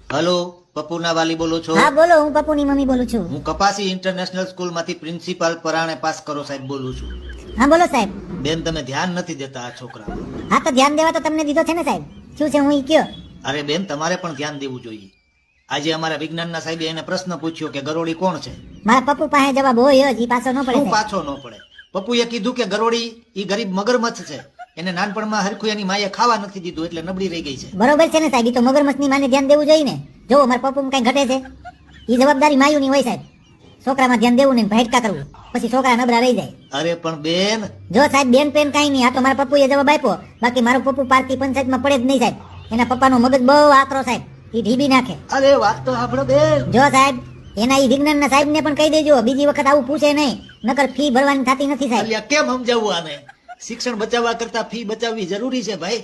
Hello, પપ્પુના વાલી બોલો છો? હા બોલો, હું પપ્પુની મમ્મી બોલું છું. હું કપાસી ઇન્ટરનેશનલ સ્કૂલમાંથી પ્રિન્સિપાલ પરાણે પાસ કરો સાહેબ બોલું છું. હા બોલો સાહેબ. બેન, તમે ધ્યાન નથી દેતા આ છોકરા. હા તો ધ્યાન દેવા તો તમને દીધો છે ને સાહેબ. શું છે હું ઈ કયો? અરે બેન, તમારે પણ ધ્યાન દેવું જોઈએ. આજે અમારા વિજ્ઞાનના સાહેબે એને પ્રશ્ન પૂછ્યો કે ગરોળી કોણ છે. મારા પપ્પુ પાસે જવાબ હોય જ, ઈ પાછો ન પડે શું સાહેબ. પાછો ન પડે? પપ્પુએ કીધું કે ગરોળી ઈ ગરીબ મગરમચ્છ છે. એને નાનપણમાં હરખું એની માએ ખાવા નથી દીધું એટલે નબળી રહી ગઈ છે. બરોબર છે ને સાહેબ, ઈ તો મગરમચ્છની માને ધ્યાન દેવું જોઈએ ને. જો મારા પપ્પુ કઈ ઘટે છે, ઈ જવાબદારી માયુની હોય સાહેબ. છોકરામાં ધ્યાન દેવું ને ભટકા કરવું, પછી છોકરા નબળા રહી જાય. અરે પણ બેન, જો સાહેબ બેન પેન કઈ નહીં, આ તો મારા પપ્પુએ જવાબ આપ્યો. બાકી મારો પપ્પુ પાર્ટી પંચાયતમાં પડે જ નહીં સાહેબ. એના પપ્પાનો મગજ બહુ આકરો સાહેબ, ઈ ઢીબી નાખે. અરે વાત તો સાંભળો બેન. જો સાહેબ, એના ઈ વિજ્ઞાનના સાહેબને પણ કહી દેજો, બીજી વખત આવું પૂછે નહીં, નકર ફી ભરવાની થતી નથી સાહેબ. અલ્યા કેમ સમજાવવું આને? શિક્ષણ બચાવવા કરતા ફી બચાવવી જરૂરી છે ભાઈ.